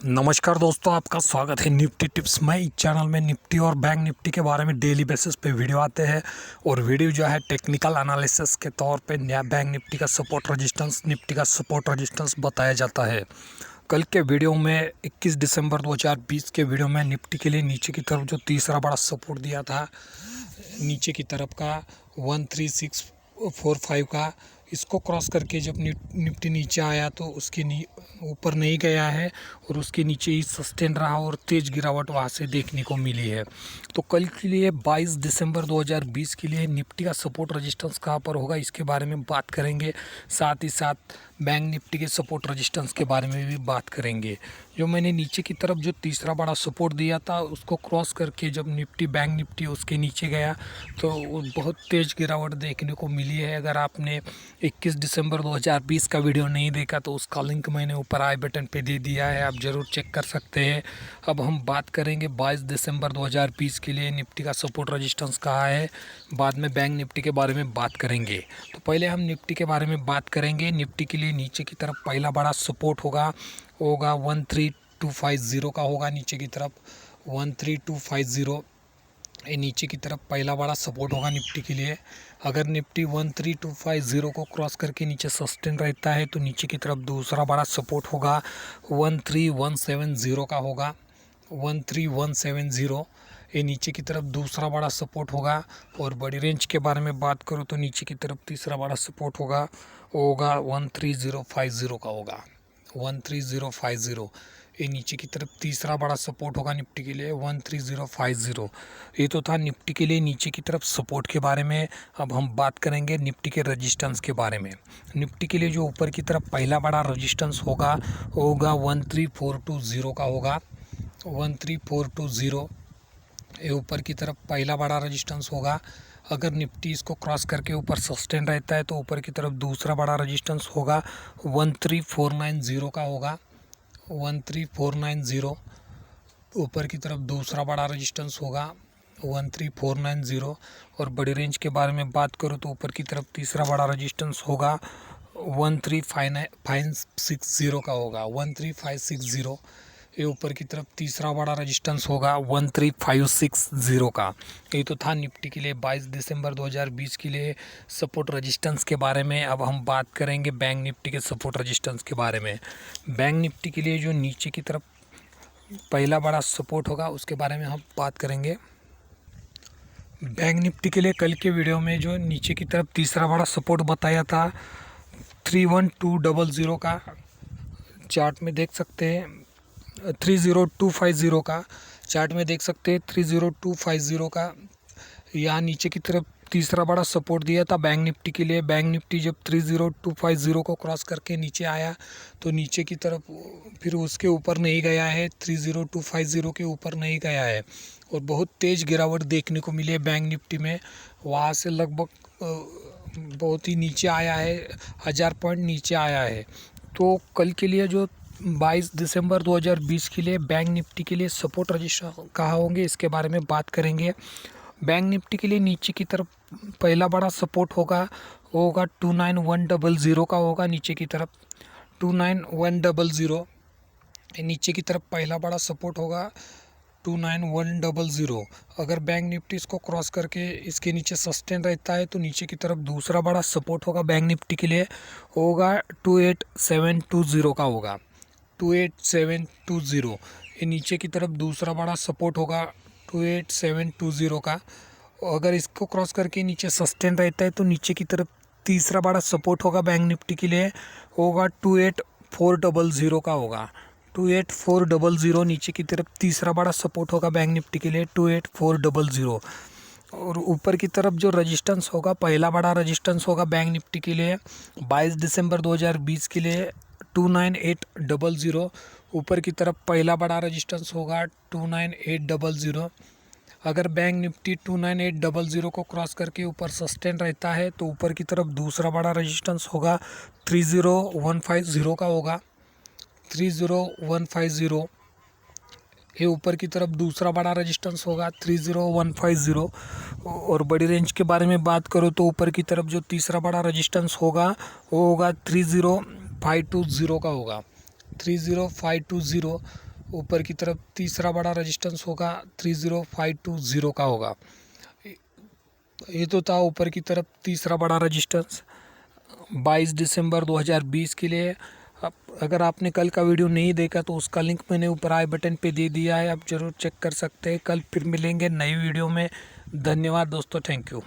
नमस्कार दोस्तों, आपका स्वागत है निफ्टी टिप्स में। इस चैनल में निफ्टी और बैंक निफ्टी के बारे में डेली बेसिस पे वीडियो आते हैं और वीडियो जो है टेक्निकल एनालिसिस के तौर पे नया बैंक निफ्टी का सपोर्ट रेजिस्टेंस, निफ्टी का सपोर्ट रेजिस्टेंस बताया जाता है। कल के वीडियो में 21 दिसंबर 2020 के वीडियो में निफ्टी के लिए नीचे की तरफ जो तीसरा बड़ा सपोर्ट दिया था, नीचे की तरफ का 13645 का, इसको क्रॉस करके जब निफ्टी नीचे आया तो उसके ऊपर नहीं गया है और उसके नीचे ही सस्टेन रहा और तेज़ गिरावट वहाँ से देखने को मिली है। तो कल के लिए 22 दिसंबर 2020 के लिए निफ्टी का सपोर्ट रेजिस्टेंस कहाँ पर होगा, इसके बारे में बात करेंगे। साथ ही साथ बैंक निफ्टी के सपोर्ट रेजिस्टेंस के बारे में भी बात करेंगे। जो मैंने नीचे की तरफ जो तीसरा बड़ा सपोर्ट दिया था, उसको क्रॉस करके जब निफ्टी बैंक निफ्टी उसके नीचे गया तो बहुत तेज़ गिरावट देखने को मिली है। अगर आपने 21 दिसंबर 2020 का वीडियो नहीं देखा तो उसका लिंक मैंने ऊपर आई बटन पे दे दिया है, आप ज़रूर चेक कर सकते हैं। अब हम बात करेंगे 22 दिसंबर 2020 के लिए निफ्टी का सपोर्ट रेजिस्टेंस कहाँ है, बाद में बैंक निफ्टी के बारे में बात करेंगे। तो पहले हम निफ्टी के बारे में बात करेंगे। निफ्टी के लिए नीचे की तरफ पहला बड़ा सपोर्ट होगा 13250 का होगा। नीचे की तरफ 13250 ये नीचे की तरफ पहला बड़ा सपोर्ट होगा निफ्टी के लिए। अगर निफ्टी 13250 को क्रॉस करके नीचे सस्टेन रहता है तो नीचे की तरफ दूसरा बड़ा सपोर्ट होगा 13170 का होगा। 13170 ये नीचे की तरफ दूसरा बड़ा सपोर्ट होगा। और बड़ी रेंज के बारे में बात करूँ तो नीचे की तरफ तीसरा बड़ा सपोर्ट होगा, वो होगा 13050 का होगा। 13050 ये नीचे की तरफ तीसरा बड़ा सपोर्ट होगा निफ्टी के लिए 13050। ये तो था निफ्टी के लिए नीचे की तरफ सपोर्ट के बारे में। अब हम बात करेंगे निफ्टी के रेजिस्टेंस के बारे में। निफ्टी के लिए जो ऊपर की तरफ पहला बड़ा रेजिस्टेंस होगा वो होगा 13420 का होगा। 13420 ये ऊपर की तरफ पहला बड़ा रेजिस्टेंस होगा। अगर निफ्टी इसको क्रॉस करके ऊपर सस्टेन रहता है तो ऊपर की तरफ दूसरा बड़ा रेजिस्टेंस होगा 13490 का होगा। 13490 ऊपर की तरफ दूसरा बड़ा रेजिस्टेंस होगा 13490। और बड़ी रेंज के बारे में बात करूँ तो ऊपर की तरफ तीसरा बड़ा रेजिस्टेंस होगा 13560 का होगा। 13560 ये ऊपर की तरफ तीसरा बड़ा रेजिस्टेंस होगा 13560 का। ये तो था निफ्टी के लिए 22 दिसंबर 2020 के लिए सपोर्ट रेजिस्टेंस के बारे में। अब हम बात करेंगे बैंक निफ्टी के सपोर्ट रेजिस्टेंस के बारे में। बैंक निफ्टी के लिए जो नीचे की तरफ पहला बड़ा सपोर्ट होगा उसके बारे में हम बात करेंगे। बैंक निफ्टी के लिए कल के वीडियो में जो नीचे की तरफ तीसरा बड़ा सपोर्ट बताया था 31200 का, चार्ट में देख सकते हैं 30250 का, चार्ट में देख सकते हैं 30250 का। यहाँ नीचे की तरफ तीसरा बड़ा सपोर्ट दिया था बैंक निफ्टी के लिए। बैंक निफ्टी जब 30250 को क्रॉस करके नीचे आया तो नीचे की तरफ फिर उसके ऊपर नहीं गया है, 30250 के ऊपर नहीं गया है और बहुत तेज़ गिरावट देखने को मिली है बैंक निफ्टी में। वहाँ से लगभग बहुत ही नीचे आया है, 1000 पॉइंट नीचे आया है। तो कल के लिए जो 22 दिसंबर 2020 के लिए बैंक निफ्टी के लिए सपोर्ट रजिस्टर कहाँ होंगे, इसके बारे में बात करेंगे। बैंक निफ्टी के लिए नीचे की तरफ पहला बड़ा सपोर्ट होगा वो होगा 29100 का होगा। नीचे की तरफ 29100 नीचे की तरफ पहला बड़ा सपोर्ट होगा 29100। अगर बैंक निफ्टी इसको क्रॉस करके इसके नीचे सस्टेन रहता है तो नीचे की तरफ दूसरा बड़ा सपोर्ट होगा बैंक निफ्टी के लिए, होगा 28720 का होगा। 28720 ये नीचे की तरफ दूसरा बड़ा सपोर्ट होगा 28720 का। अगर इसको क्रॉस करके नीचे सस्टेन रहता है तो नीचे की तरफ तीसरा बड़ा सपोर्ट होगा बैंक निफ्टी के लिए, होगा 28400 का होगा। 28400 नीचे की तरफ तीसरा बड़ा सपोर्ट होगा बैंक निफ्टी के लिए 28400। और ऊपर की तरफ जो रेजिस्टेंस होगा, पहला बड़ा रेजिस्टेंस होगा बैंक निफ्टी के लिए 22 दिसंबर 2020 के लिए 29800। ऊपर की तरफ पहला बड़ा रेजिस्टेंस होगा 29800। अगर बैंक निफ्टी 29800 को क्रॉस करके ऊपर सस्टेन रहता है तो ऊपर की तरफ दूसरा बड़ा रेजिस्टेंस होगा 30150 का होगा। 30150 ये ऊपर की तरफ दूसरा बड़ा रेजिस्टेंस होगा 30150। और बड़ी रेंज के बारे में बात करो तो ऊपर की तरफ जो तीसरा बड़ा रेजिस्टेंस होगा वो होगा 30520 का होगा। 30520 ऊपर की तरफ तीसरा बड़ा रेजिस्टेंस होगा 30520 का होगा। ये तो था ऊपर की तरफ तीसरा बड़ा रेजिस्टेंस 22 दिसंबर 2020 के लिए। अगर आपने कल का वीडियो नहीं देखा तो उसका लिंक मैंने ऊपर आई बटन पे दे दिया है, आप ज़रूर चेक कर सकते हैं। कल फिर मिलेंगे नई वीडियो में। धन्यवाद दोस्तों, थैंक यू।